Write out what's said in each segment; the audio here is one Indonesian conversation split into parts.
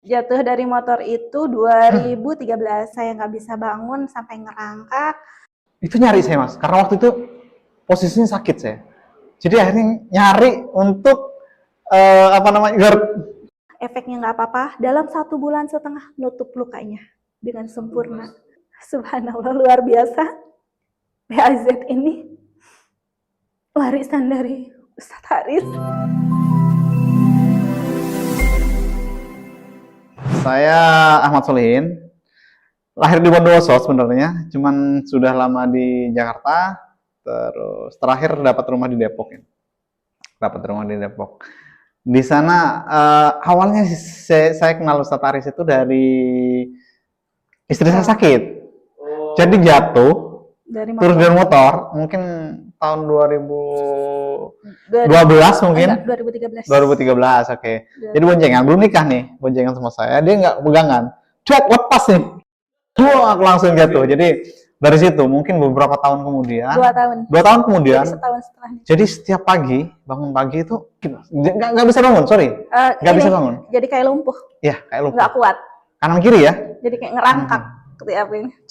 Jatuh dari motor itu 2013, saya nggak bisa bangun sampai ngerangkak. Itu nyari saya mas, karena waktu itu posisinya sakit saya. Jadi akhirnya nyari untuk Efeknya nggak apa-apa, dalam 1,5 bulan nutup lukanya dengan sempurna. Subhanallah, luar biasa. PAZ ini warisan dari Ustadz Haris. Saya Ahmad Solihin, lahir di Bondowoso sebenarnya, cuman sudah lama di Jakarta, terus terakhir dapat rumah di Depok. Di sana awalnya saya kenal Ustadz Haris itu dari istri saya sakit, jadi jatuh terus dari motor, mungkin tahun 2012 mungkin. 2013, oke. Jadi boncengan, belum nikah nih, boncengan sama saya, dia nggak pegangan, lepas nih, aku langsung jatuh. Jadi dari situ mungkin beberapa tahun kemudian, 2 tahun kemudian, jadi setiap pagi bangun pagi itu nggak bisa bangun, nggak bisa bangun. Jadi kayak lumpuh. Ya, kayak lumpuh. Nggak kuat. Kanan kiri ya. Jadi kayak ngerangkak.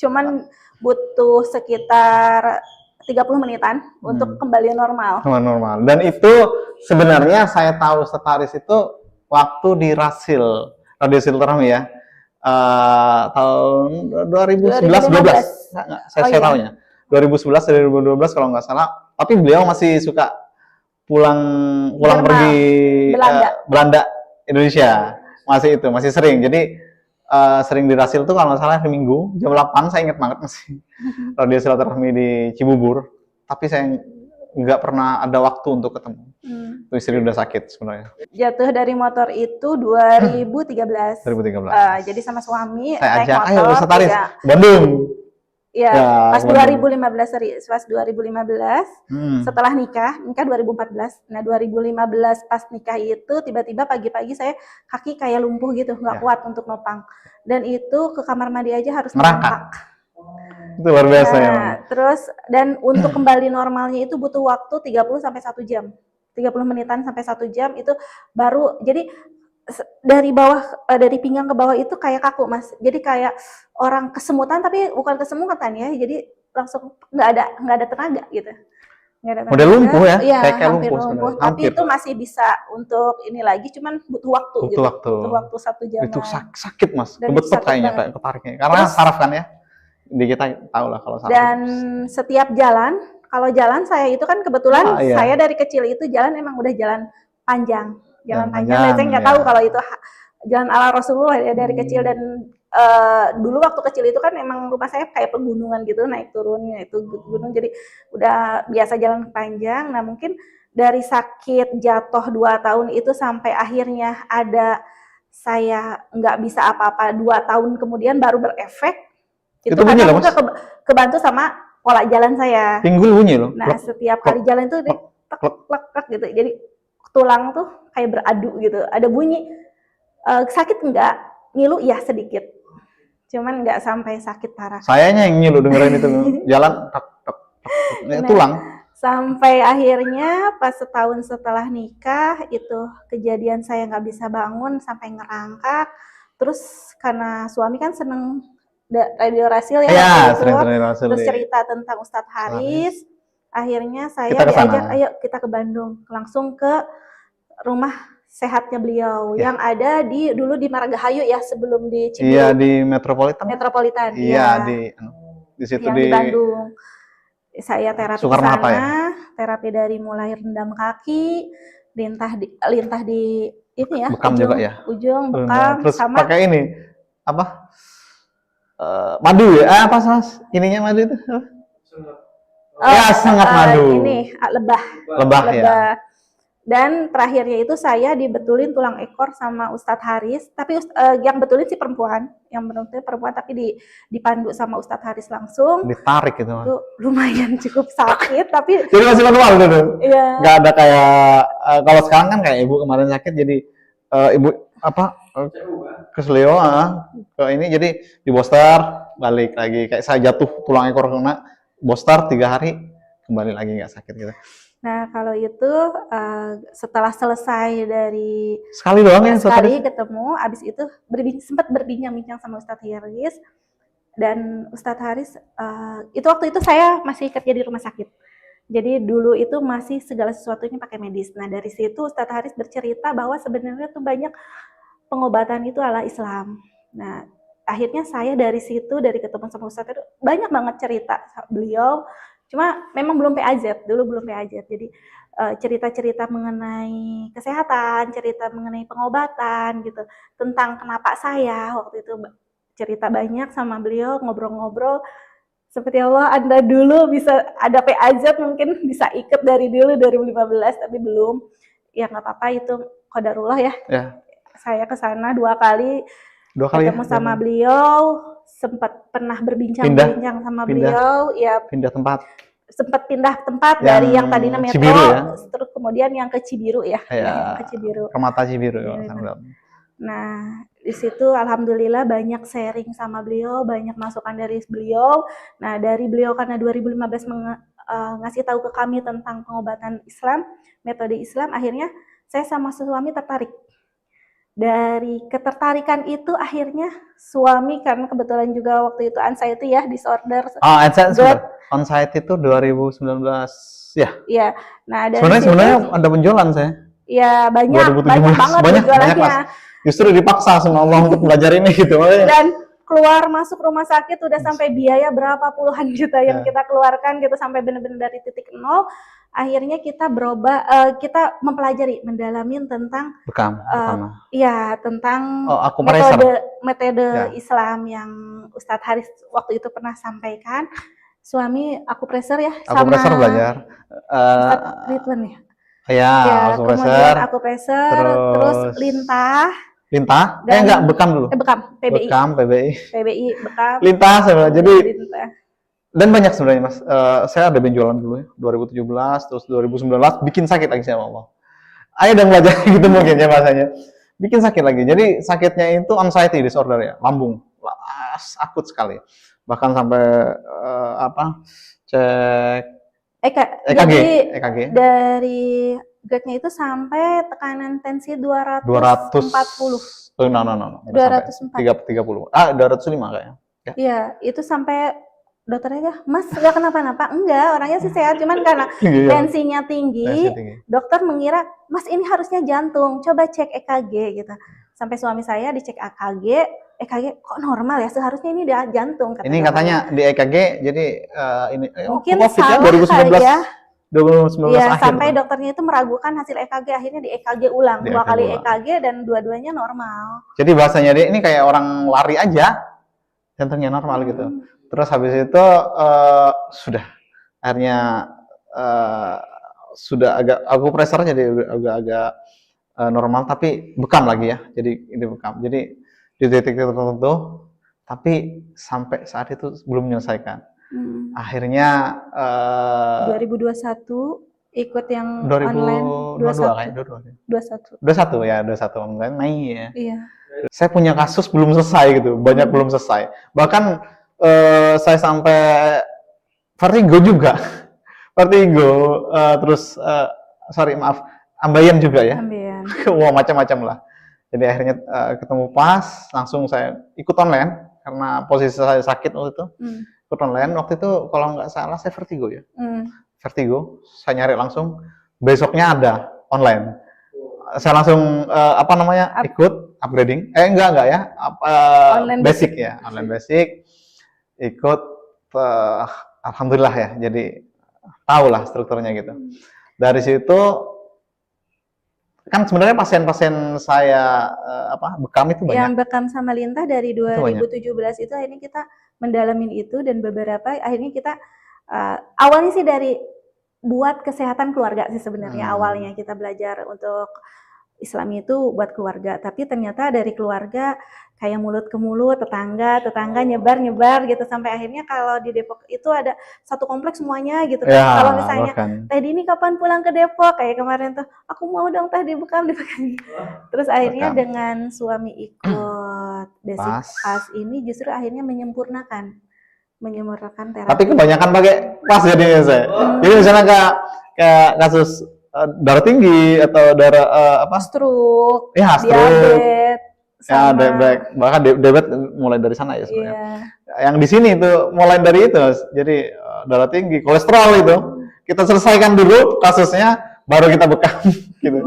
Cuman butuh sekitar 30 menitan untuk kembali normal. Normal. Dan itu sebenarnya saya tahu Ustadz Haris itu waktu di Radio Silaturahmi ya. Tahun 2011-12 saya tahunya 2011-2012 kalau nggak salah, tapi beliau masih suka pulang pergi Belanda Indonesia, masih sering. Jadi sering di Rasil tuh kalau nggak salah hari Minggu jam 8, saya ingat banget masih Radio Silaturahmi di Cibubur, tapi saya nggak pernah ada waktu untuk ketemu. Istri udah sakit sebenarnya. Jatuh dari motor itu 2013. Jadi sama suami saya naik ajak, motor. Ayo Ustadz Haris, Bandung. Ya, pas 2015, setelah nikah 2014. Nah, 2015 pas nikah itu tiba-tiba pagi-pagi saya kaki kayak lumpuh gitu, nggak kuat untuk nopang. Dan itu ke kamar mandi aja harus merangkak. Itu luar biasa ya. Terus dan untuk kembali normalnya itu butuh waktu 30 sampai 1 jam. 30 menitan sampai 1 jam itu baru, jadi dari pinggang ke bawah itu kayak kaku mas, jadi kayak orang kesemutan, tapi bukan kesemutan ya, jadi langsung nggak ada tenaga gitu. Udah lumpuh ya, kayak lumpuh. Tapi itu masih bisa untuk ini lagi, cuman butuh waktu. Butuh waktu 1 jam. Itu sakit mas, kebetulan kayaknya kayak ketariknya, karena saraf kan ya, di kita tahu lah kalau saraf. Dan setiap kalau jalan saya itu kan kebetulan saya dari kecil itu jalan emang udah jalan panjang. Saya nggak tahu kalau itu jalan ala Rasulullah ya dari kecil. Dan dulu waktu kecil itu kan emang rumah saya kayak pegunungan gitu, naik turunnya itu gunung, jadi udah biasa jalan panjang. Nah mungkin dari sakit jatuh 2 tahun itu sampai akhirnya saya nggak bisa apa-apa 2 tahun kemudian baru berefek. Itu karena aku kebantu sama pola jalan saya. Pinggul bunyi loh. Nah setiap kali jalan itu tek gitu, jadi tulang tuh kayak beradu gitu, ada bunyi. Sakit enggak? Ngilu ya sedikit, cuman nggak sampai sakit parah. Sayanya yang ngilu dengerin itu jalan tulang. Sampai akhirnya pas setahun setelah nikah itu kejadian saya nggak bisa bangun sampai ngerangkak. Terus karena suami kan seneng Radio Rasil ya, terus cerita tentang Ustadz Haris. Akhirnya saya diajak, ayo kita ke Bandung, langsung ke rumah sehatnya beliau yang ada dulu di Margahayu ya, sebelum di Cibubur. Iya, di Metropolitan. Iya, di situ yang di Bandung. Saya terapi di sana, terapi dari mulai rendam kaki, lintah di ini ya, bekam juga ya. Ujung bekam. Terus sama pakai ini apa? Madu ya? Apa mas? Ininya madu itu? Sengat madu. Ini lebah ya. Dan terakhirnya itu saya dibetulin tulang ekor sama Ustadz Haris, tapi yang betulin si perempuan, tapi dipandu sama Ustadz Haris langsung. Ditarik gitu. Itu lumayan cukup sakit, tapi jadi masih manual gitu. Iya. Nggak ada kayak kalau sekarang kan kayak ibu kemarin sakit, jadi ibu kesleo ke ini, jadi di booster balik lagi, kayak saya jatuh tulang ekor kena booster 3 hari kembali lagi nggak sakit gitu. Nah, kalau itu setelah selesai dari sekali doang ya, sekali ketemu, abis itu sempat berbincang-bincang sama Ustadz Haris, dan Ustadz Haris itu waktu itu saya masih kerja di rumah sakit. Jadi dulu itu masih segala sesuatunya pakai medis. Nah, dari situ Ustadz Haris bercerita bahwa sebenarnya tuh banyak pengobatan itu ala Islam. Nah, akhirnya saya dari situ, dari ketemu sama Ustadz itu banyak banget cerita beliau. Cuma memang belum PAZ, dulu belum PAZ. Jadi cerita-cerita mengenai kesehatan, cerita mengenai pengobatan gitu, tentang kenapa saya waktu itu cerita banyak sama beliau, ngobrol-ngobrol. Seperti Allah, Anda dulu bisa ada PAZ, mungkin bisa ikut dari dulu 2015, tapi belum. Ya nggak apa-apa, itu qadarullah ya. Saya ke sana 2 kali ketemu sama beliau, sempat pernah berbincang-bincang sama beliau, ya pindah tempat. Sempat pindah tempat dari yang tadinya Metro, Cibiru, ya? Terus kemudian yang ke Cibiru ya, yang ke Cibiru. Ke Mata Cibiru ya. Nah, di situ alhamdulillah banyak sharing sama beliau, banyak masukan dari beliau. Nah, dari beliau karena 2015 ngasih tahu ke kami tentang pengobatan Islam, metode Islam, akhirnya saya sama suami tertarik. Dari ketertarikan itu akhirnya suami, karena kebetulan juga waktu itu anxiety ya, disorder. Anxiety itu 2019 ya. Iya. Nah, sebenarnya ada penjualan saya. Iya, banyak banget penjualannya. Justru dipaksa sama Allah untuk belajar ini gitu. Dan keluar masuk rumah sakit udah sampai biaya berapa puluhan juta yang kita keluarkan gitu, sampai benar-benar dari titik nol. Akhirnya kita berubah, kita mempelajari, mendalamin tentang tentang metode Islam yang Ustadz Haris waktu itu pernah sampaikan. Suami akupresur ya, akupresur belajar. Ustadz Ridwan ya. Ya, kemudian akupresur, terus lintah. Enggak, bekam dulu. PBI. PBI, bekam. Lintah sebenarnya. Jadi dan banyak sebenarnya Mas. Saya ada benjolan dulu ya, 2017, terus 2019 bikin sakit lagi sama Allah. Ayo dong belajar gitu mungkin ya bahasanya. Bikin sakit lagi. Jadi sakitnya itu anxiety disorder ya, lambung. Akut sekali. Bahkan sampai cek EKG. Dari GERD-nya itu sampai tekanan tensi 240. 204. 205 kayaknya. Iya, itu sampai dokternya, Mas nggak kenapa-napa? Enggak, orangnya sih sehat, cuman karena tensinya tinggi, dokter mengira, Mas ini harusnya jantung, coba cek EKG gitu. Sampai suami saya dicek EKG kok normal ya, seharusnya ini dia jantung. Ini katanya di EKG, jadi ini mungkin COVID salah 2019 ya. 2019 ya, akhir. Sampai dokternya itu meragukan hasil EKG, akhirnya di EKG ulang, 2 kali EKG dan dua-duanya normal. Jadi bahasanya dia ini kayak orang lari aja, jantungnya normal gitu. Terus habis itu sudah akhirnya sudah agak akupresur jadi agak normal, tapi bekam lagi ya. Jadi ini bekam. Jadi di titik tertentu, tapi sampai saat itu belum menyelesaikan. Akhirnya 2021 ikut yang 2022 online 21 online Mei ya. Iya. Saya punya kasus belum selesai gitu, banyak belum selesai. Bahkan saya sampai vertigo juga. Terus ambeien juga ya. Wah, macam-macam lah. Jadi akhirnya ketemu pas, langsung saya ikut online karena posisi saya sakit waktu itu. Ikut online waktu itu kalau nggak salah saya vertigo ya. Vertigo, saya nyari langsung. Besoknya ada online. Saya langsung ikut upgrading. Enggak ya. Online basic ya, online basic. Ikut alhamdulillah ya. Jadi tahulah strukturnya gitu. Dari situ kan sebenarnya pasien-pasien saya bekam itu banyak. Yang bekam sama lintah dari 2017 itu akhirnya kita mendalamin itu, dan beberapa akhirnya kita awalnya sih dari buat kesehatan keluarga sih sebenarnya. Awalnya kita belajar untuk Islam itu buat keluarga, tapi ternyata dari keluarga kayak mulut ke mulut, tetangga nyebar gitu, sampai akhirnya kalau di Depok itu ada satu kompleks semuanya gitu kan. Ya, kalau misalnya Teh Dini kapan pulang ke Depok, kayak kemarin tuh aku mau dong Teh di Bekam. Terus akhirnya dengan suami ikut basic pas ini justru akhirnya menyempurnakan terapi. Tapi kebanyakan pakai pas jadinya saya. Jadi misalnya kayak kasus darah tinggi atau darah stroke, ya diabetes, ya diabetes, bahkan diabetes mulai dari sana ya sebenarnya. Iya. Yang di sini itu mulai dari itu, Mas. Jadi darah tinggi, kolesterol itu kita selesaikan dulu kasusnya, baru kita bekam gitu.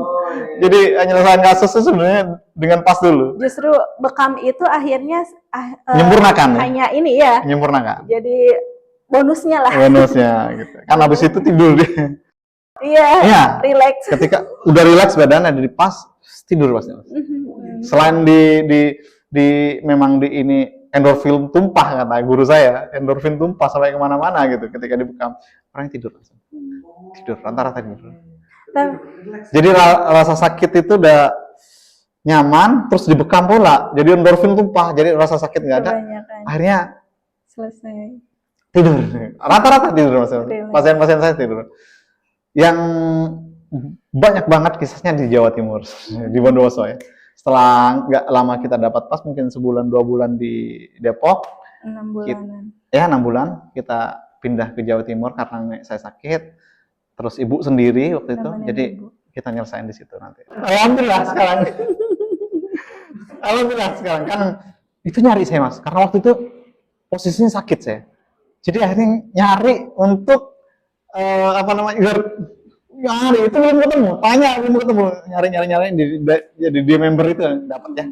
Jadi menyelesaikan kasusnya sebenarnya dengan pas dulu. Justru bekam itu akhirnya menyempurnakan hanya ini ya. Menyempurnakan. Jadi bonusnya lah. Bonusnya gitu. Kan habis itu tidur dia. Iya, relax. Ketika udah relax badan ada di pas, tidur pasti. Selain di memang di ini endorfin tumpah kata guru saya, endorfin tumpah sampai kemana-mana gitu ketika dibekam, orang tidur langsung. Tidur, rata-rata tidur. Jadi rasa sakit itu udah nyaman, terus dibekam pula, jadi endorfin tumpah, jadi rasa sakit nggak ada. Akhirnya selesai. Tidur, rata-rata tidur mas. Pasien-pasien saya tidur. Yang banyak banget kisahnya di Jawa Timur, di Bondowoso ya. Setelah nggak lama kita dapat pas, mungkin sebulan 2 bulan di Depok. 6 bulanan. 6 bulan kita pindah ke Jawa Timur karena saya sakit. Terus ibu sendiri waktu itu, jadi kita nyelesain di situ nanti. Alhamdulillah sekarang. Alhamdulillah sekarang kan itu nyari saya mas, karena waktu itu posisinya sakit saya. Jadi akhirnya nyari untuk nyari itu belum ketemu, tanya belum ketemu, nyari jadi di member itu dapat ya.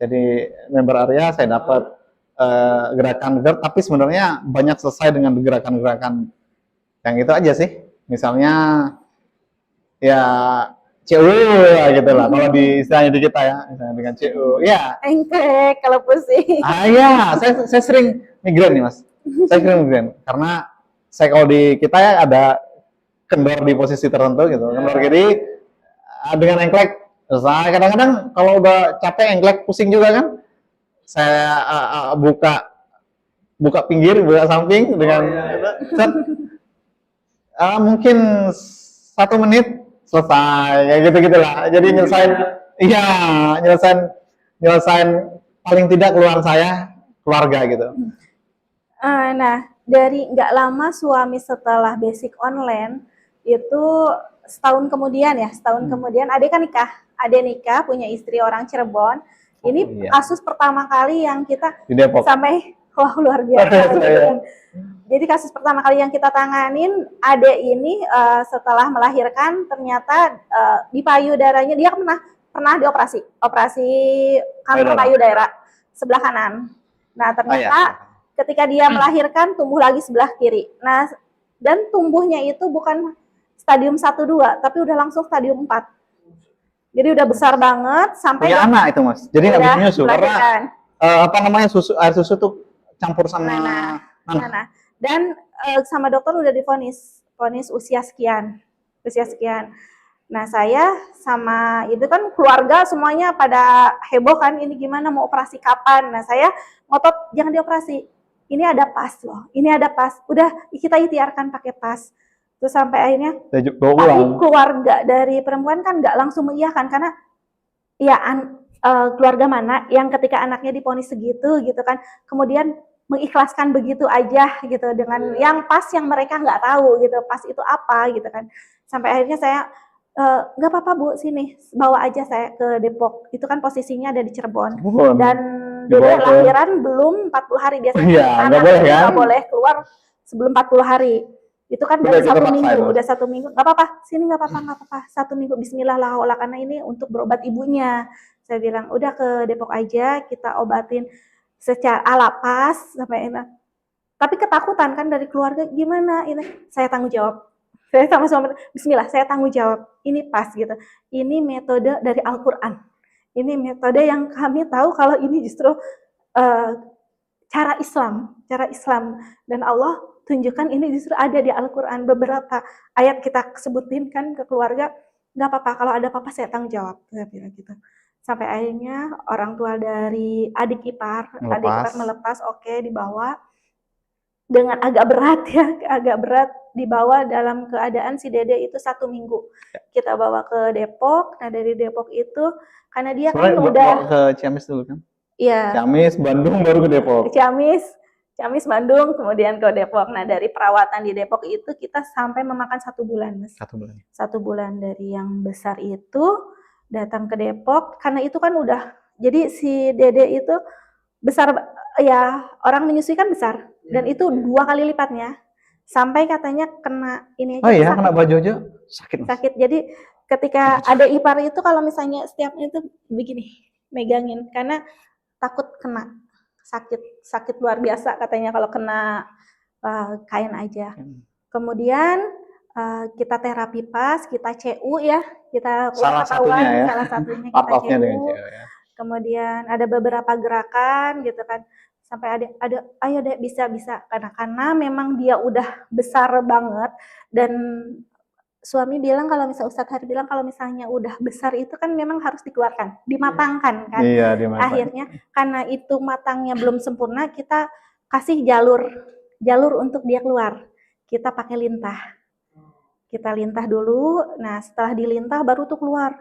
Jadi member area saya dapat gerakan GERD, tapi sebenarnya banyak selesai dengan gerakan-gerakan yang itu aja sih. Misalnya ya CU ya gitu lah, kalau di istilahnya di kita ya, misalnya dengan CU, ya. Engklek kalau pusing. Ya, saya sering migrain nih mas. Saya sering migrain karena saya kalau di kita ya ada kendor di posisi tertentu gitu, kendor kiri dengan engklek. Saya kadang-kadang kalau udah capek engklek pusing juga kan, saya buka pinggir, buka samping dengan mungkin 1 menit selesai, kayak gitu-gitulah. Jadi nyelesain paling tidak keluhan saya, keluarga gitu. Nah, dari nggak lama suami setelah basic online itu setahun kemudian adik nikah punya istri orang Cirebon. Ini kasus pertama kali yang kita di Depok. Sampai luar biasa. Jadi kasus pertama kali yang kita tanganin, adek ini setelah melahirkan ternyata di payudaranya dia pernah dioperasi kanker payudara sebelah kanan. Nah ternyata ketika dia melahirkan tumbuh lagi sebelah kiri. Nah dan tumbuhnya itu bukan stadium 1-2 tapi udah langsung stadium 4. Jadi udah besar banget sampai punya anak itu mas. Jadi nggak bisa nyusu karena air susu tuh campur sama nanah. Dan sama dokter udah divonis usia sekian. Nah saya sama itu kan keluarga semuanya pada heboh kan, ini gimana mau operasi kapan. Nah saya ngotot jangan dioperasi, ini ada pas loh, udah kita ikhtiarkan pakai pas. Terus sampai akhirnya tapi keluarga dari perempuan kan nggak langsung mengiyakan karena ya keluarga mana yang ketika anaknya divonis segitu gitu kan kemudian mengikhlaskan begitu aja gitu dengan yang pas yang mereka nggak tahu gitu pas itu apa gitu kan. Sampai akhirnya saya nggak apa-apa Bu, sini bawa aja saya ke Depok, itu kan posisinya ada di Cirebon dan dulu lahiran belum 40 hari biasanya anak nggak boleh keluar sebelum 40 hari. Itu kan dari 1 minggu, udah 1 minggu, nggak apa-apa, sini nggak apa-apa, 1 minggu Bismillah lah, karena ini untuk berobat ibunya. Saya bilang udah ke Depok aja, kita obatin secara alapas sampai enak. Tapi ketakutan kan dari keluarga, gimana ini? Saya tanggung jawab. Saya sama suami, Bismillah, saya tanggung jawab. Ini pas gitu. Ini metode dari Al-Qur'an. Ini metode yang kami tahu kalau ini justru cara Islam dan Allah tunjukkan ini justru ada di Al-Qur'an. Beberapa ayat kita sebutin kan ke keluarga, nggak apa-apa kalau ada apa-apa saya tanggung jawab. Saya bilang gitu. Sampai akhirnya orang tua dari adik ipar melepas, oke, dibawa dengan agak berat dibawa dalam keadaan si Dede itu 1 minggu. Kita bawa ke Depok. Nah dari Depok itu karena dia kan udah ke Ciamis dulu kan? Iya. Ciamis, Bandung baru ke Depok. Ciamis, Ciamis Bandung, kemudian ke Depok. Nah dari perawatan di Depok itu kita sampai memakan 1 bulan, Mas. 1 bulan. 1 bulan dari yang besar itu datang ke Depok, karena itu kan udah, jadi si Dede itu besar ya, orang menyusui kan besar, dan itu 2 kali lipatnya, sampai katanya kena ini aja. Oh iya, kena bajojo sakit. Mas. Sakit. Jadi ketika ada ipar itu kalau misalnya setiap itu begini megangin, karena takut kena sakit luar biasa katanya kalau kena kain aja. Kemudian kita terapi pas, kita CU ya, kita salah satunya kita CU. Ya. Kemudian ada beberapa gerakan gitu kan, sampai ada ayo deh bisa karena memang dia udah besar banget, dan suami bilang kalau misalnya Ustadz Hari bilang kalau misalnya udah besar itu kan memang harus dikeluarkan, dimatangkan kan. Iya, dimatangkan. Akhirnya karena itu matangnya belum sempurna, kita kasih jalur untuk dia keluar. Kita pakai lintah. Kita lintah dulu. Nah, setelah dilintah baru tuh keluar.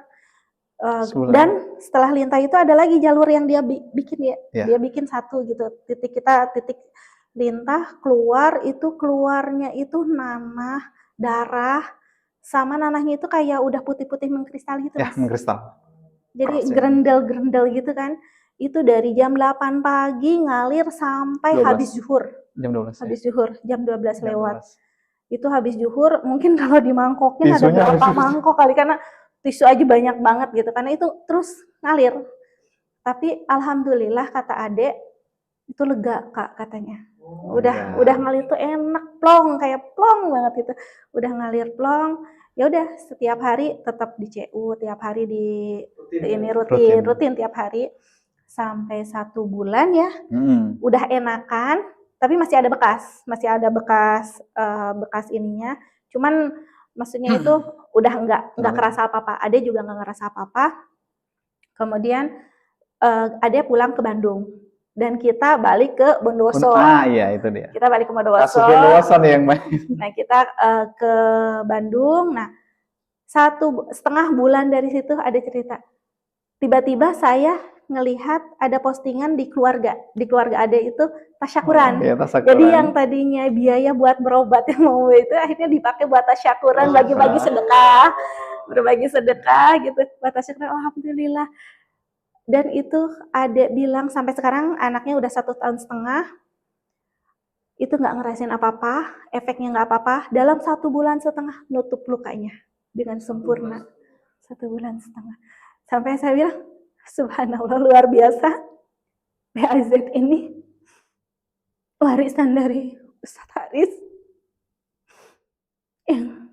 Dan setelah lintah itu ada lagi jalur yang dia bikin ya. Dia bikin 1 gitu. Titik lintah keluar, itu keluarnya itu nanah, darah, sama nanahnya itu kayak udah putih-putih mengkristal gitu, Mas. Ya, mengkristal. Jadi gerendel-gerendel gitu kan. Itu dari jam 8 pagi ngalir sampai 12. habis zuhur. Jam 12. Habis zuhur, jam 12 lewat. Itu habis zuhur, mungkin kalau dimangkokin ada berapa mangkok kali, karena tisu aja banyak banget gitu. Karena itu terus ngalir. Tapi alhamdulillah kata Adek, itu lega Kak katanya. Udah ngalir tuh enak, plong, kayak plong banget gitu. Udah ngalir plong, ya udah setiap hari tetap di CU, tiap hari rutin tiap hari sampai 1 bulan ya. Udah enakan, tapi masih ada bekas ininya. Cuman maksudnya itu udah nggak kerasa apa-apa. Ade juga nggak ngerasa apa-apa. Kemudian Ade pulang ke Bandung. Dan kita balik ke Bondowoso. Iya itu dia. Kita balik ke Bondowoso. Bondowoso nih yang main. Nah kita ke Bandung. Nah 1,5 bulan dari situ ada cerita. Tiba-tiba saya ngelihat ada postingan di keluarga Ade itu tasyakuran. Jadi yang tadinya biaya buat berobat yang mau itu akhirnya dipakai buat tasyakuran, bagi-bagi sedekah, berbagi sedekah gitu. Buat tasyakuran, alhamdulillah. Dan itu Adek bilang sampai sekarang anaknya udah 1,5 tahun, itu nggak ngerasain apa-apa, efeknya nggak apa-apa. Dalam 1,5 bulan nutup lukanya dengan sempurna. 1,5 bulan. Sampai saya bilang, subhanallah luar biasa. PAZ ini warisan dari Ustadz Haris yang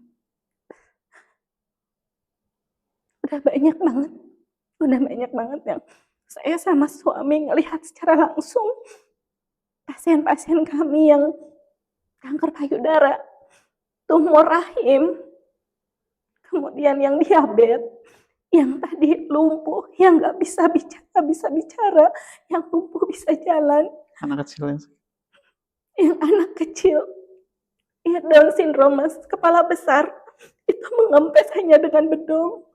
udah banyak banget yang saya sama suami ngelihat secara langsung pasien-pasien kami yang kanker payudara, tumor rahim, kemudian yang diabetes, yang tadi lumpuh, yang nggak bisa bicara, yang lumpuh bisa jalan, anak kecil yang anak kecil, ya Down syndrome, Mas, kepala besar, itu mengempes hanya dengan bedong.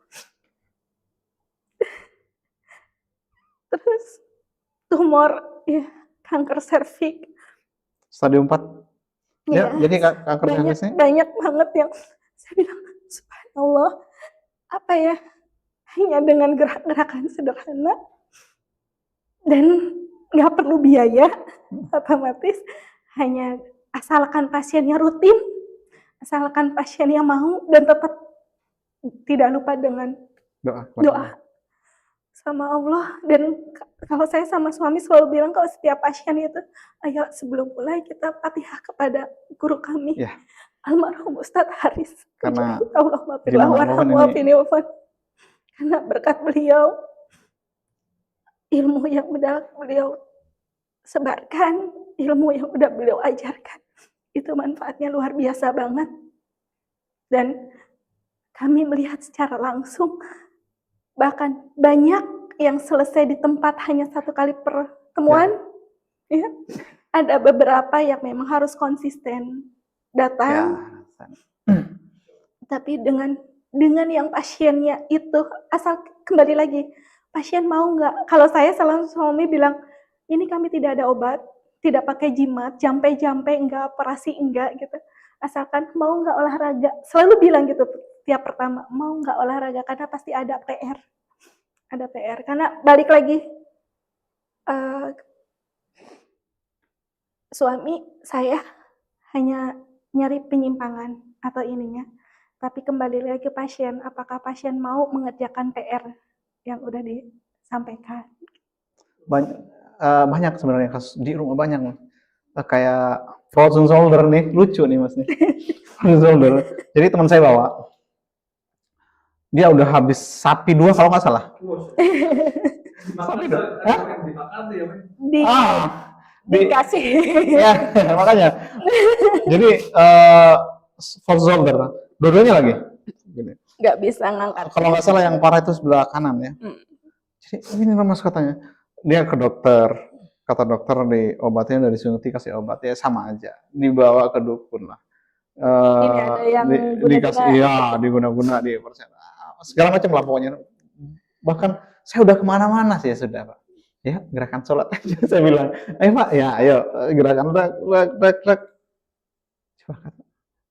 Terus tumor, ya kanker serviks. Stadium 4. Ya, jadi kanker servisnya banyak banget yang saya bilang, subhanallah, apa ya, hanya dengan gerakan sederhana dan nggak perlu biaya, otomatis hanya asalkan pasiennya rutin, asalkan pasiennya mau, dan tetap tidak lupa dengan doa sama Allah. Dan kalau saya sama suami selalu bilang kalau setiap pasien itu, ayo sebelum mulai kita Fatihah kepada guru kami, almarhum Ustadz Haris. Karena Allahumma warhamhu, karena berkat beliau, ilmu yang udah beliau sebarkan, ilmu yang udah beliau ajarkan, itu manfaatnya luar biasa banget. Dan kami melihat secara langsung, bahkan banyak yang selesai di tempat hanya 1 kali pertemuan, ya. Ada beberapa yang memang harus konsisten datang, tapi dengan yang pasiennya itu, asal kembali lagi, pasien mau nggak? Kalau saya selalu suami bilang, ini kami tidak ada obat, tidak pakai jimat, jampe-jampe enggak, operasi enggak gitu. Asalkan mau nggak olahraga, selalu bilang gitu tiap pertama, mau nggak olahraga karena pasti ada PR. Ada PR, karena balik lagi, suami saya hanya nyari penyimpangan atau ininya, tapi kembali lagi ke pasien, apakah pasien mau mengerjakan PR yang udah disampaikan. Banyak sebenarnya kasus di rumah, banyak kayak frozen shoulder nih, lucu nih mas nih. Frozen shoulder, jadi teman saya bawa, dia udah habis sapi 2 kalau nggak salah. Sapi 2? Dikasih. Ya, makanya. Jadi frozen shoulder, dua-duanya lagi. Nggak bisa ngangkat. Kalau nggak salah yang parah itu sebelah kanan ya. Jadi ini mas katanya, dia ke dokter, kata dokter diobatnya dari suntik, kasih obat ya sama aja, dibawa ke dukun lah. Ini ada yang dikasih, iya, diguna-guna, di persen, segala macam lah pokoknya. Bahkan saya udah kemana-mana sih ya sudah pak. Ya gerakan sholat aja saya bilang, ayo pak, ya ayo gerakan rek.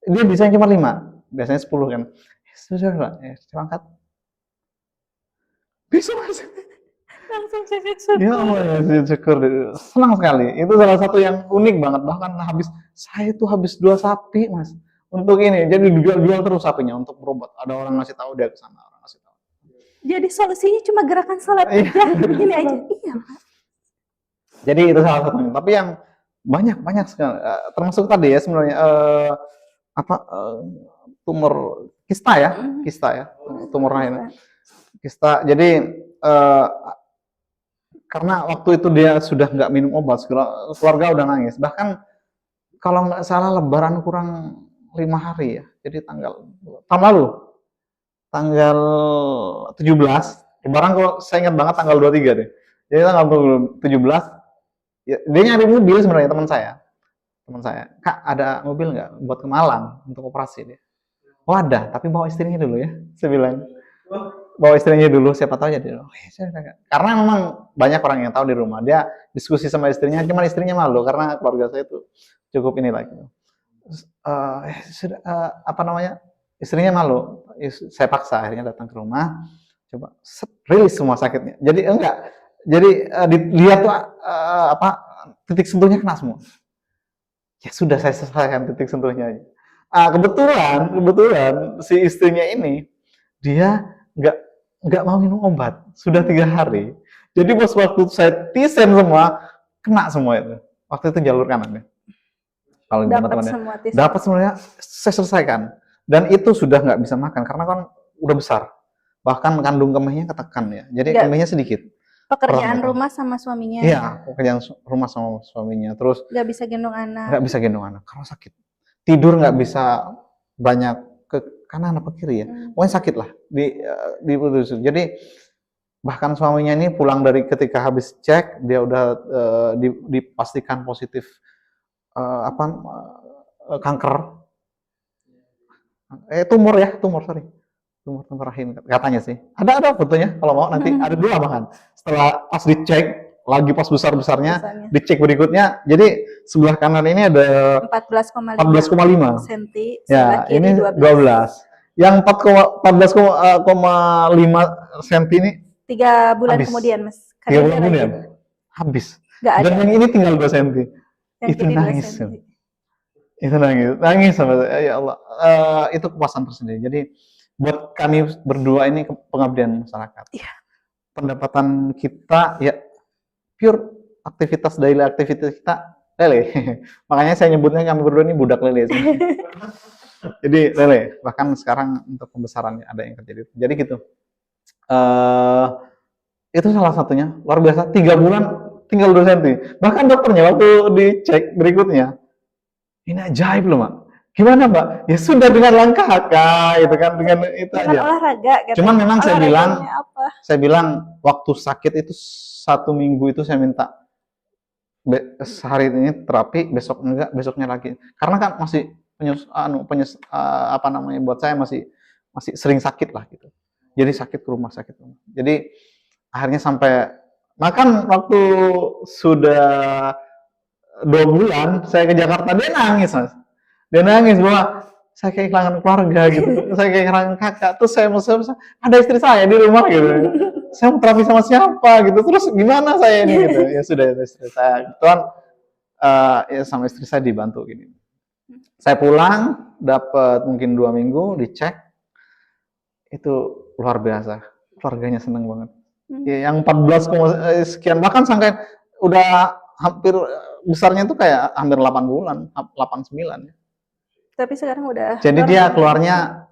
Dia bisa cuma 5, biasanya 10 kan. Sudah pak, ya coba angkat. Bisa mas. Langsung sujud syukur. Ya Allah, ya, syukur. Senang sekali. Itu salah satu yang unik banget. Bahkan saya tuh habis 2 sapi, Mas. Untuk ini. Jadi dijual terus sapinya untuk berobat. Ada orang ngasih tahu dia ke sana, orang ngasih tahu. Jadi solusinya cuma gerakan sholat aja. Ini aja. Iya, Pak. Jadi itu salah satunya. Tapi yang banyak sekali. Termasuk tadi ya sebenarnya tumor kista ya. Tumor rahim. Kista. Jadi karena waktu itu dia sudah nggak minum obat, keluarga udah nangis. Bahkan kalau nggak salah lebaran kurang 5 hari ya. Jadi tahun lalu, tanggal 17, lebaran kalau saya ingat banget tanggal 23 deh. Jadi tanggal 17, ya, dia nyari mobil sebenarnya teman saya. Kak ada mobil nggak buat ke Malang untuk operasi dia? Oh ada, tapi bawa istrinya dulu ya. Saya bilang. Bawa istrinya dulu, siapa tahu jadi. Karena memang banyak orang yang tahu di rumah. Dia diskusi sama istrinya, cuma istrinya malu karena keluarga saya itu cukup ini lagi. Istrinya malu. Saya paksa akhirnya datang ke rumah, coba rilis semua sakitnya. Jadi dilihat tuh titik sentuhnya kena semua. Ya sudah, saya selesaikan titik sentuhnya. Kebetulan si istrinya ini dia nggak mau minum obat sudah 3 hari. Jadi pas waktu saya tisen semua kena semua itu. Waktu itu jalur kanan ya. Kalau dapat semuanya saya selesaikan. Dan itu sudah nggak bisa makan karena kan udah besar. Bahkan kandung kemihnya ketekan ya. Jadi kemihnya sedikit. Pekerjaan rumah sama suaminya. Iya, pekerjaan rumah sama suaminya. Terus nggak bisa gendong anak. Nggak bisa gendong anak karena sakit. Tidur nggak bisa banyak ke kanan apa kiri ya. Pokoknya sakit lah diputus. Jadi bahkan suaminya ini pulang dari ketika habis cek dia udah dipastikan positif kanker. Tumor rahim katanya sih. Ada fotonya kalau mau nanti ada 2 bahkan. Setelah pas dicek lagi pas besar-besarnya dicek berikutnya. Jadi sebelah kanan ini ada 14,5 cm. Ya, ini 12. Yang 14,5 cm ini 3 bulan habis. kemudian, Mas. 3 bulan kemudian habis. Dan yang ini tinggal 2 cm. Itu nangis. Itu nangis sama saya. Ya Allah. Itu kepuasan tersendiri. Jadi buat kami berdua ini pengabdian masyarakat. Iya. Pendapatan kita ya pure daily aktivitas kita lele. Makanya saya nyebutnya kami berdua ini budak lele. Jadi lele. Bahkan sekarang untuk pembesarannya ada yang terjadi. Jadi gitu. Itu salah satunya. Luar biasa. 3 bulan tinggal 2 cm. Bahkan dokternya waktu dicek berikutnya, ini ajaib loh, Mak. Gimana, Mbak? Ya sudah dengan langkah kakak, gitu kan, dengan itu dengan aja. Olahraga. Cuman memang saya bilang waktu sakit itu 1 minggu itu saya minta sehari ini terapi, besoknya lagi. Karena kan masih buat saya masih sering sakit lah gitu. Jadi sakit ke rumah sakit. Jadi akhirnya sampai makan waktu sudah 2 bulan saya ke Jakarta, dia nangis mas. Dia nangis bahwa saya kehilangan keluarga gitu, saya kehilangan kakak. Terus saya mau ada istri saya di rumah gitu. Saya mau terapi sama siapa gitu. Terus gimana saya ini gitu. Ya sudah itu istri saya. Kebetulan ya sama istri saya dibantu gini. Saya pulang dapat mungkin 2 minggu dicek, itu luar biasa. Keluarganya senang banget. Ya, yang 14, sekian bahkan sampai udah hampir besarnya tuh kayak hampir 8 bulan, 8 9 ya. Tapi sekarang udah. Jadi dia keluarnya,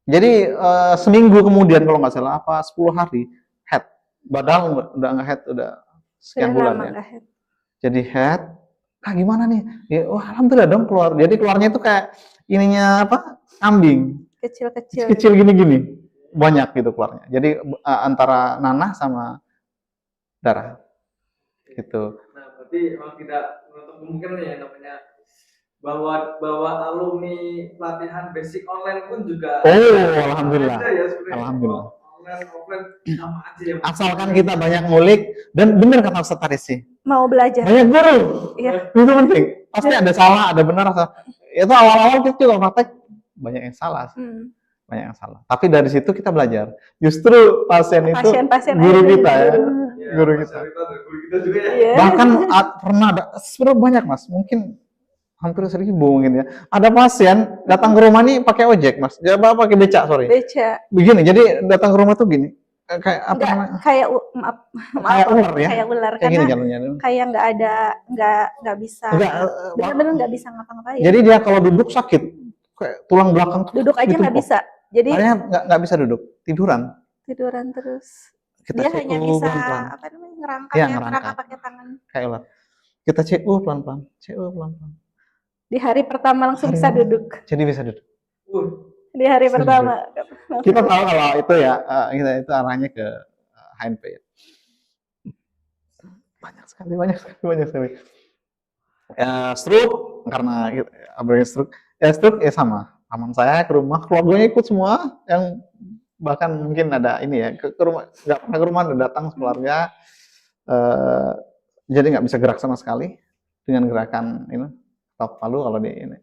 jadi seminggu kemudian kalau nggak salah apa 10 hari head, padahal udah nggak head udah sekian bulan ya. Head. Jadi head, gimana nih? Ya, wah alhamdulillah dong keluar. Jadi keluarnya itu kayak ininya apa? Kambing. Kecil-kecil. Kecil gini-gini, banyak gitu keluarnya. Jadi antara nanah sama darah, gitu. Nah, berarti memang tidak menutup kemungkinan ya namanya bahwa alumni pelatihan basic online pun juga alhamdulillah ya, alhamdulillah online offline sama aja ya, asalkan kita banyak ngulik dan benar kata Ustaz Taris sih, mau belajar banyak guru ya. Itu penting, pasti ada salah ada benar itu awal-awal kita juga praktek banyak yang salah banyak yang salah, tapi dari situ kita belajar justru pasien itu guru kita ya. Guru kita juga ya. Bahkan pernah ada sebenarnya banyak mas, mungkin hampir 1.000 mungkin ya. Ada pasien datang ke rumah nih pakai ojek, Mas. Dia pakai becak, sorry. Becak. Begini, jadi datang ke rumah tuh gini. Kayak apa namanya? Kayak kayak ular ya. Kayak ular kayak karena gini jalannya. Kayak nggak bisa. Benar-benar nggak bisa ngapa-ngapain. Jadi dia kalau duduk sakit. Kayak tulang belakang tuh. Duduk aja nggak bisa. Jadi nggak bisa duduk, tiduran terus. Kita dia hanya bisa pelan-pelan. apa namanya ngerangkak pakai tangan. Kayak ular. Kita CU pelan-pelan, pelan-pelan. Di hari pertama langsung bisa duduk. Jadi bisa duduk. Di hari pertama. Kita tahu kalau itu ya, kita itu arahnya ke HNP ya. Banyak sekali. Stroke, karena abangnya stroke. Stroke ya sama. Aman saya ke rumah, keluarganya ikut semua. Yang bahkan mungkin ada ini ya, ke rumah, nggak pernah ke rumah, udah datang keluarga. Jadi nggak bisa gerak sama sekali dengan gerakan ini. Tok palu kalau di ini.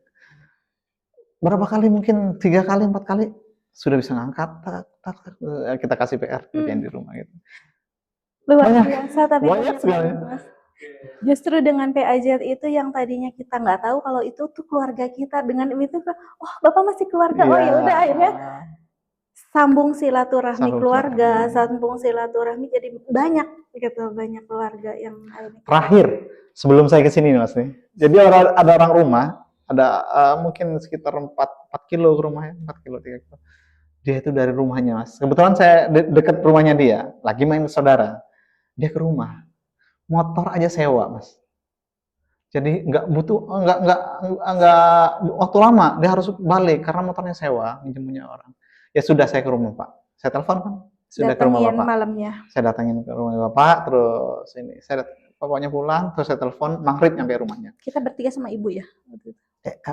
Berapa kali mungkin 3 kali 4 kali sudah bisa ngangkat kita kasih PR yang di rumah gitu. Luar biasa tapi banyak sekali. Justru dengan PAZ itu yang tadinya kita nggak tahu kalau itu tuh keluarga kita, dengan itu oh Bapak masih keluarga. Oh ya udah akhirnya sambung silaturahmi keluarga, sambung silaturahmi jadi banyak gitu, banyak keluarga yang terakhir sebelum saya ke sini Mas nih. Jadi ada orang rumah, ada mungkin sekitar 4 kilo ke rumahnya, 4 kilo 3 kilo. Dia itu dari rumahnya Mas. Kebetulan saya dekat rumahnya dia, lagi main ke saudara. Dia ke rumah. Motor aja sewa Mas. Jadi nggak waktu lama, dia harus balik karena motornya sewa, minjem orang. Ya sudah saya ke rumah Pak. Saya telepon kan. Sudah ke rumah Bapak. Malamnya. Saya datangin ke rumah Bapak, terus ini saya bapaknya pulang, terus saya telepon, maghrib nyampe rumahnya. Kita bertiga sama ibu ya?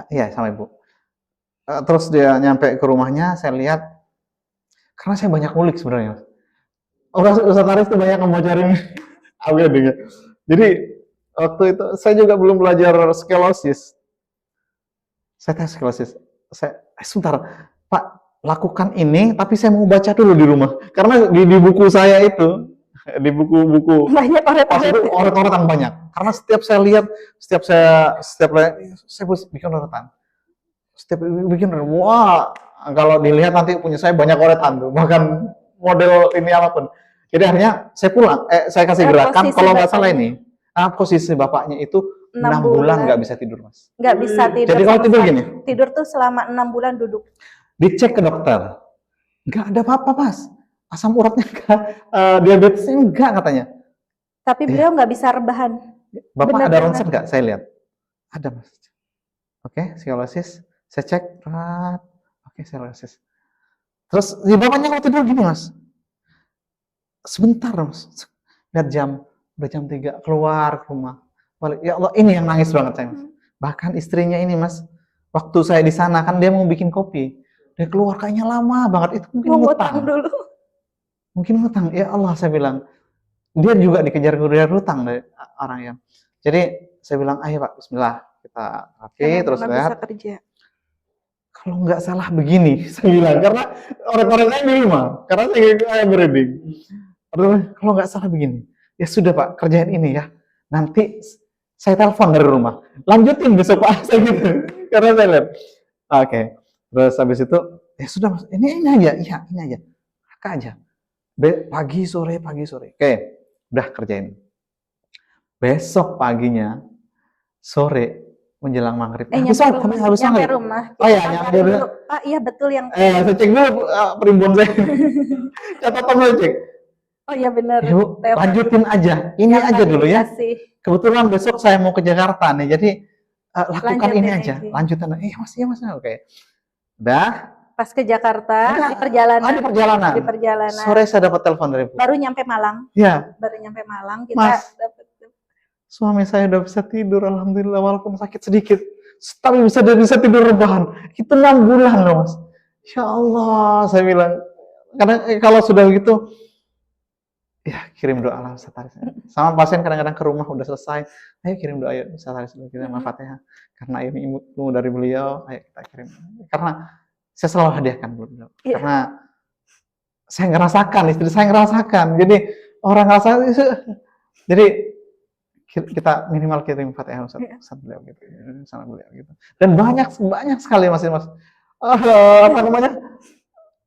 Iya, sama ibu. Terus dia nyampe ke rumahnya, saya lihat, karena saya banyak ngulik sebenarnya. Ustaz Taris itu banyak ngebocorin AWD. Jadi, waktu itu saya juga belum belajar skelosis. Saya tes skelosis. Sebentar, Pak, lakukan ini, tapi saya mau baca dulu di rumah. Karena di buku saya itu, di buku-buku banyak oret-oretan banyak. Karena setiap saya lihat, saya bikin oretan. Wah, kalau dilihat nanti punya saya banyak oretan tuh, bahkan model ini apapun. Jadi akhirnya saya pulang, saya kasih gerakan kalau nggak salah ini. Posisi bapaknya itu 6 bulan nggak bisa tidur Mas. Nggak bisa tidur. Jadi kalau tidur gini. Tidur tuh selama 6 bulan duduk. Dicek ke dokter, nggak ada apa-apa Mas. Asam uratnya enggak, diabetesnya enggak katanya. Tapi beliau nggak bisa rebahan. Bapak ada ronsen nggak? Saya lihat. Ada Mas. Oke, skelosis. Saya cek. Oke, skelosis. Terus di bapaknya kalau tidur gini Mas. Sebentar Mas. Lihat jam. Udah jam 3. Keluar ke rumah. Balik. Ya Allah, ini yang nangis banget saya Mas. Bahkan istrinya ini Mas. Waktu saya di sana kan dia mau bikin kopi. Dia keluar kayaknya lama banget. Itu mungkin ngutang dulu. Mungkin hutang, ya Allah saya bilang, dia juga dikejar hutang dari orang yang Jadi saya bilang, ayo Pak, Bismillah, kita terapi, terus Karena lihat. bisa kerja. Kalau nggak salah begini, saya bilang, karena orang-orang lain di rumah, karena saya merinding. Kalau nggak salah begini, ya sudah Pak, kerjain ini ya. Nanti saya telepon dari rumah, lanjutin besok Pak, saya gitu. Karena saya lihat, oke. Terus habis itu, ya sudah Mas, ini aja, iya ini aja, kakak aja. Pagi sore. Oke, udah kerjain. Besok paginya, sore menjelang maghrib. Nyampe rumah. Oh ya, nyampe rumah. Pak, iya betul yang. Saya cek dulu primbon saya. Catatan saya cek. Oh iya benar. Yuk, lanjutin aja. Ini aja dulu ya. Kebetulan besok saya mau ke Jakarta nih, jadi lakukan ini aja. Lanjutin. Mas. Oke. Udah. Pas ke Jakarta, di perjalanan. Di perjalanan. Sore saya dapat telepon dari Ibu. Baru nyampe Malang. Iya. Baru nyampe Malang, kita dapat. Suami saya udah bisa tidur, alhamdulillah, walaupun sakit sedikit. Tapi bisa tidur rebahan. Itu 6 bulan loh, Mas. Insya Allah, saya bilang. Karena kalau sudah begitu, ya kirim doa lah Ustaz Haris. Sama pasien kadang-kadang ke rumah udah selesai, ayo kirim doa ya Ustaz Haris, kita Al-Fatihah. Karena ini ilmu dari beliau, ayo kita kirim. Karena saya selalu hadiahkan beliau. Karena saya ngerasakan, istri saya ngerasakan. Jadi orang ngerasakan, jadi kita minimal kirim Fatihah Ustaz beliau gitu, sama beliau gitu. Dan banyak sekali Mas. Apa namanya?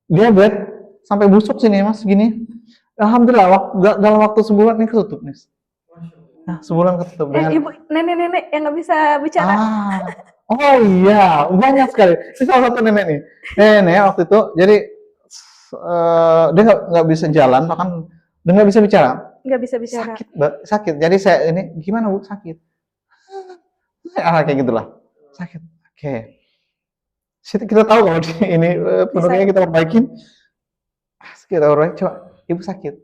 Diabetes sampai busuk sini Mas gini. Alhamdulillah dalam waktu sebulan ini ketutup nih. Nah, sebulan ketutup. Ibu nenek-nenek yang nggak bisa bicara. Oh iya, banyak sekali. Ini salah satu nenek nih. Nenek waktu itu, jadi dia nggak bisa jalan, bahkan dia nggak bisa bicara. Nggak bisa bicara. Sakit. Jadi saya ini gimana Bu? Sakit. Kayak gitulah. Sakit. Oke. Kita tahu kalau ini produknya kita perbaikin. Kita perbaiki, coba Ibu sakit.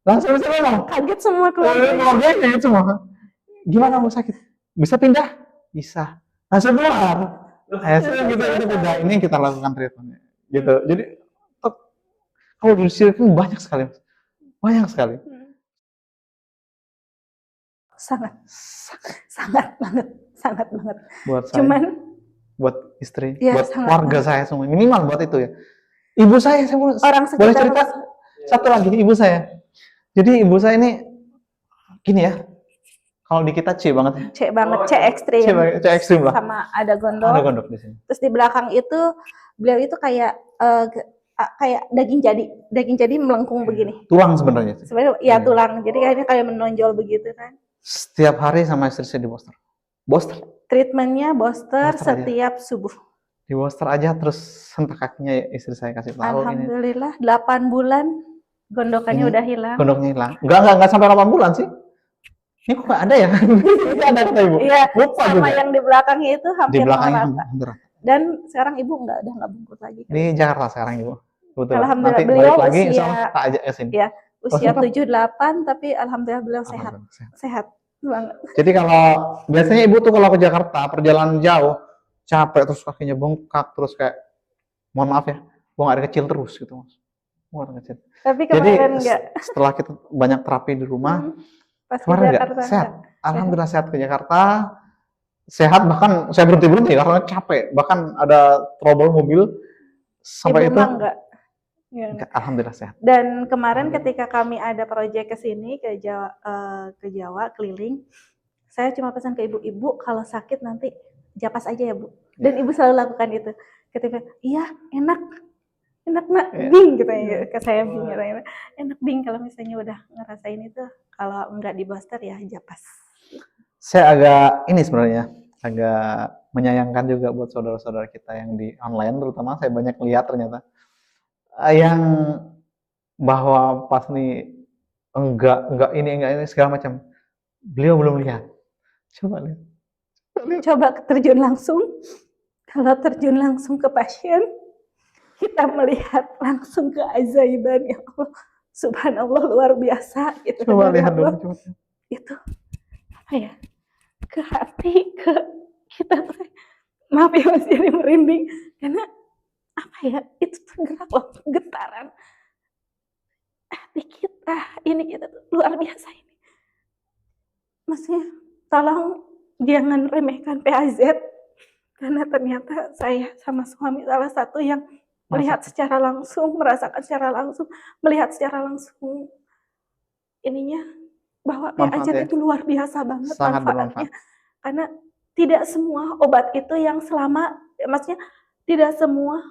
Langsung bisa ngomong. Kaget semua keluarga. Keluarganya kaget semua. Gimana Bu sakit? Bisa pindah? Bisa. Langsung keluar. Kita pindah. Ini kita lakukan treatmentnya. Gitu. Jadi kalau di sini kan banyak sekali. Sangat banget. Buat saya, Cuman buat istri, ya, buat keluarga saya semua, minimal buat itu ya. Ibu saya orang boleh cerita satu lagi, ibu saya. Jadi ibu saya ini gini ya, kalau di kita C banget. C ekstrim. C ekstrim lah. Sama ada gondok. Ada gondok di sini. Terus di belakang itu beliau itu kayak daging jadi melengkung begini. Tulang sebenarnya. Sebenarnya ya tulang. Jadi kayaknya kayak menonjol begitu kan. Setiap hari sama istri saya di booster. Treatmentnya booster setiap subuh. Di booster aja, terus sentak kakinya istri saya kasih tahu. Alhamdulillah ini. 8 bulan gondokannya udah hilang. Gondoknya hilang. Enggak sampai 8 bulan sih. Ini kok nggak ada ya? Ini ada kata Ibu. Iya. Lupa sama juga. yang di belakangnya itu hampir rata. Dan sekarang Ibu udah nggak bungkus lagi. Di Jakarta sekarang Ibu. Betul. Alhamdulillah nanti beliau balik lagi, usia tak ajak ke sini. Ya, usia 78 tapi alhamdulillah beliau sehat banget. Jadi kalau biasanya Ibu tuh kalau ke Jakarta perjalanan jauh capek terus kakinya bengkak terus kayak mohon maaf ya buang air kecil terus gitu Mas. Buang air kecil. Tapi kemarin enggak. Setelah kita banyak terapi di rumah kemarin enggak sehat. Alhamdulillah sehat ke Jakarta. Sehat, bahkan saya berhenti karena capek, bahkan ada trouble mobil sampai Ibu itu enggak. Alhamdulillah sehat. Dan kemarin ketika kami ada proyek ke sini ke Jawa keliling, saya cuma pesan ke ibu kalau sakit nanti japas aja ya Bu. Dan Ibu selalu lakukan itu. Ketika iya enak nak bing gitu ya ke saya bing enak bing kalau misalnya udah ngerasain itu, kalau enggak di booster ya japas. Saya agak ini sebenarnya agak menyayangkan juga buat saudara-saudara kita yang di online, terutama saya banyak lihat ternyata yang bahwa pas nih enggak ini segala macam, beliau belum lihat. Coba terjun langsung. Kalau terjun langsung ke pasien, kita melihat langsung keajaiban ya Allah, subhanallah luar biasa gitu. Coba lihat dulu. Itu apa ya? Ke hati, ke kita tuh, maaf ya Mas jadi merinding karena apa ya, itu tergerak loh, getaran hati kita, ini kita tuh luar biasa ini. maksudnya tolong jangan remehkan PAZ, karena ternyata saya sama suami salah satu yang melihat secara langsung, merasakan secara langsung, melihat secara langsung ininya bahwa PAZ itu luar biasa banget manfaatnya. Karena tidak semua obat itu yang maksudnya tidak semua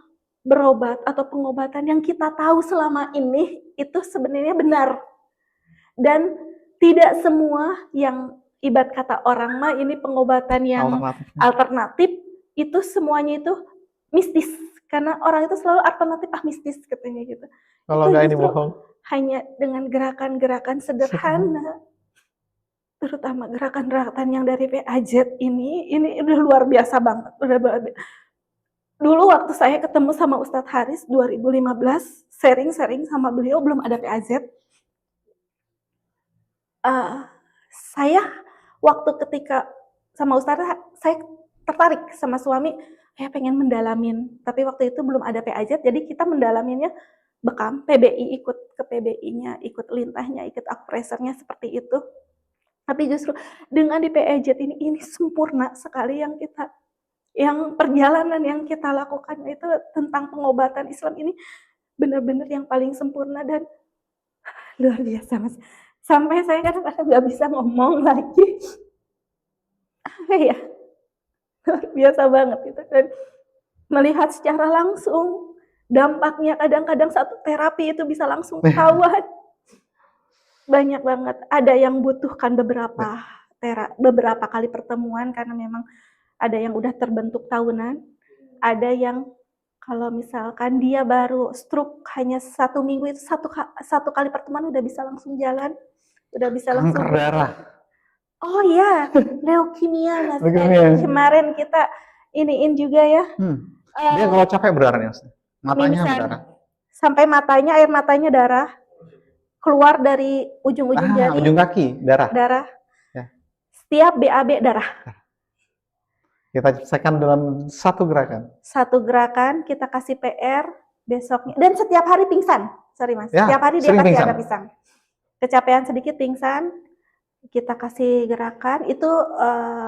berobat atau pengobatan yang kita tahu selama ini itu sebenarnya benar. Dan tidak semua yang ibarat kata orang mah ini pengobatan yang alternatif itu semuanya itu mistis. Karena orang itu selalu alternatif mistis katanya gitu. Kalau nggak ini bohong. Hanya dengan gerakan-gerakan sederhana, terutama gerakan-gerakan yang dari PAZ ini udah luar biasa banget. Dulu waktu saya ketemu sama Ustadz Haris 2015, sharing-sharing sama beliau belum ada PAZ. Saya waktu ketika sama Ustadz, saya tertarik sama suami, saya pengen mendalamin. Tapi waktu itu belum ada PAZ, jadi kita mendalaminnya bekam, PBI, ikut ke PBI-nya, ikut lintahnya, ikut akupresernya seperti itu. Tapi justru dengan di PAZ ini sempurna sekali yang perjalanan yang kita lakukan itu tentang pengobatan Islam ini benar-benar yang paling sempurna dan luar biasa, Mas. Sampai saya kadang-kadang nggak bisa ngomong lagi. Apa ya? Luar biasa banget gitu kan. Melihat secara langsung dampaknya, kadang-kadang satu terapi itu bisa langsung ketahuan. Banyak banget. Ada yang butuhkan beberapa kali pertemuan karena memang ada yang udah terbentuk tahunan, ada yang kalau misalkan dia baru stroke hanya 1 minggu itu satu kali pertemuan udah bisa langsung jalan, udah bisa langsung. Kanker darah. Oh ya, leukemia. Kemarin kita iniin juga ya. Dia kalau capek berdarah nih, matanya berdarah. Sampai air matanya darah, keluar dari ujung-ujung jari. Ujung kaki darah. Darah. Ya. Setiap BAB darah. Kita selesaikan dalam satu gerakan. Satu gerakan, kita kasih PR besoknya. Dan setiap hari pingsan. Sorry Mas. Ya, setiap hari dia pasti ada pisang. Kecapean sedikit pingsan, kita kasih gerakan. Itu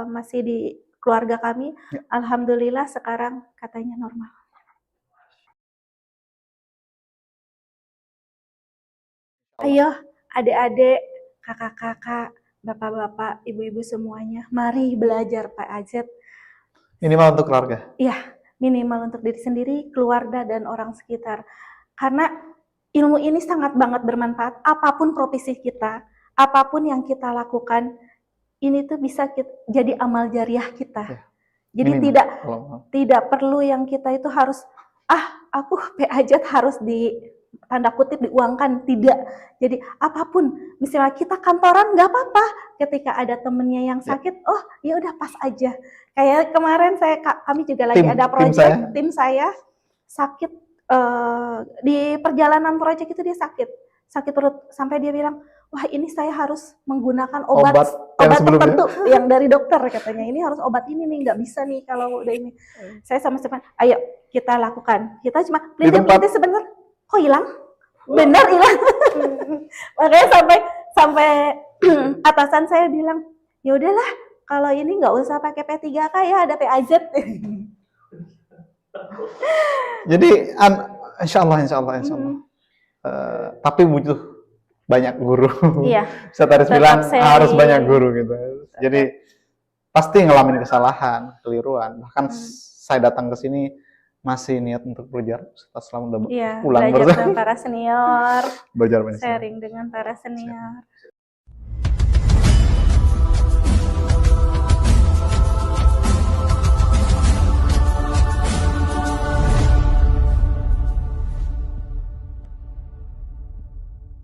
masih di keluarga kami. Ya. Alhamdulillah sekarang katanya normal. Ayo adik-adik, kakak-kakak, bapak-bapak, ibu-ibu semuanya. Mari belajar PAZ. Minimal untuk keluarga. Iya, minimal untuk diri sendiri, keluarga, dan orang sekitar. Karena ilmu ini sangat banget bermanfaat. Apapun profesi kita, apapun yang kita lakukan, ini tuh bisa jadi amal jariah kita. Ya. Jadi tidak perlu yang kita itu harus, aku PAZ harus tanda kutip diuangkan, tidak. Jadi apapun, misalnya kita kantoran nggak apa-apa. Ketika ada temennya yang sakit, ya udah pas aja. Kayak kemarin kami juga lagi ada proyek, tim saya sakit di perjalanan proyek itu dia sakit perut sampai dia bilang, wah ini saya harus menggunakan obat tertentu yang dari dokter katanya. Ini harus obat ini nih, nggak bisa nih kalau udah ini. Saya sama Stefan, ayo kita lakukan. Kita cuma pelintir sebentar, kok hilang? Benar hilang. Makanya sampai atasan saya bilang, ya udahlah. Kalau ini nggak usah pakai P3K ya, ada PAZ. Jadi, insya Allah. Tapi butuh banyak guru. Iya. Saya tadi bilang harus banyak guru gitu. Jadi pasti ngalamin kesalahan, keliruan. Bahkan saya datang ke sini masih niat untuk belajar setelah udah pulang. Belajar dengan para senior. Belajar sharing dengan para senior.